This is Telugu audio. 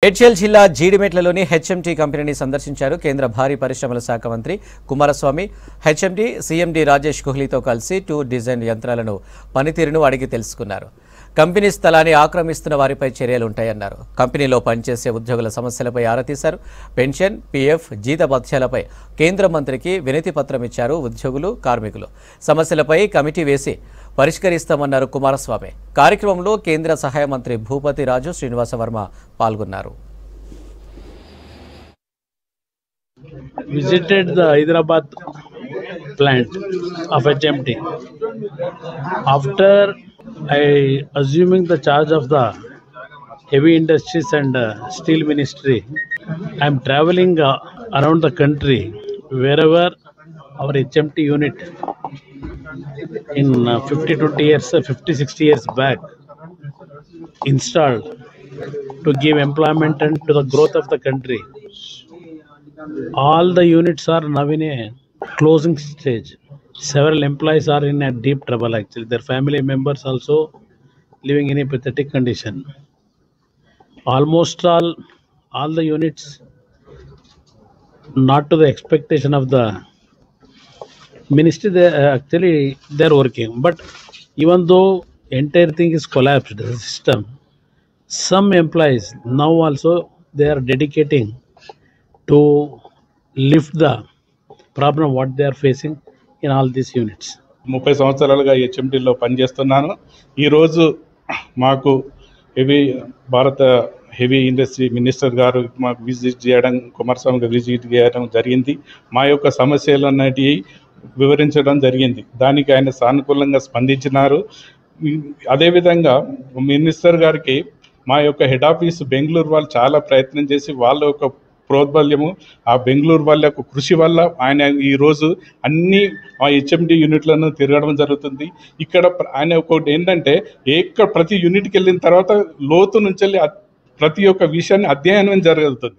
మేడ్చల్ జిల్లా జీడిమెట్లలోని హెచ్ఎంటీ కంపెనీని సందర్శించారు కేంద్ర భారీ పరిశ్రమల శాఖ మంత్రి కుమారస్వామి. హెచ్ఎంటీ సీఎండీ రాజేష్ కోహ్లీతో కలిసి టూర్ డిజైన్ యంత్రాలను పనితీరును అడిగి తెలుసుకున్నారు. కంపెనీ స్థలాన్ని ఆక్రమిస్తున్న వారిపై చర్యలుంటాయన్నారు. కంపెనీలో పనిచేసే ఉద్యోగుల సమస్యలపై ఆరా తీశారు. పెన్షన్, పీఎఫ్, జీతభత్యాలపై కేంద్ర మంత్రికి వినతి పత్రం ఇచ్చారు ఉద్యోగులు, కార్మికులు. సమస్యలపై కమిటీ వేసి పరిష్కరిస్తామన్నారు కుమారస్వామి. కార్యక్రమంలో కేంద్ర సహాయ మంత్రి భూపతి రాజు, శ్రీనివాస వర్మ పాల్గొన్నారు. Visited the Hyderabad plant of HMT. After assuming the charge of the heavy industries and steel ministry, I am traveling around the country wherever our HMT unit in 50-20 years, 50-60 years back installed to give employment and to the growth of the country. All the units are now in a closing stage. Several employees are in a deep trouble actually. Their family members also living in a pathetic condition. Almost all the units not to the expectation of the ministry, they are working. But even though entire thing is collapsed, the system, some employees now also they are dedicating to lift the problem what they are facing in all these units. 30 సంవత్సరాలుగా హెచ్ఎంటీలో పనిచేస్తున్నాను. ఈరోజు మాకు భారత హెవీ ఇండస్ట్రీ మినిస్టర్ గారు మాకు విజిట్ చేయడం, కుమారస్వామికి విజిట్ చేయడం జరిగింది. మా యొక్క సమస్యలు అన్నిటివి వివరించడం జరిగింది. దానికి ఆయన సానుకూలంగా స్పందించినారు. అదేవిధంగా మినిస్టర్ గారికి మా యొక్క హెడ్ ఆఫీస్ బెంగళూరు వాళ్ళు చాలా ప్రయత్నం చేసి వాళ్ళ యొక్క ప్రోద్బల్యము, ఆ బెంగళూరు వాళ్ళ యొక్క కృషి వల్ల ఆయన ఈరోజు అన్ని ఆ హెచ్ఎండి యూనిట్లను తిరగడం జరుగుతుంది. ఇక్కడ ఆయన ఒకటి ఏంటంటే ప్రతి యూనిట్కి వెళ్ళిన తర్వాత లోతు నుంచి ప్రతి ఒక్క విషయాన్ని అధ్యయనం జరుగుతుంది.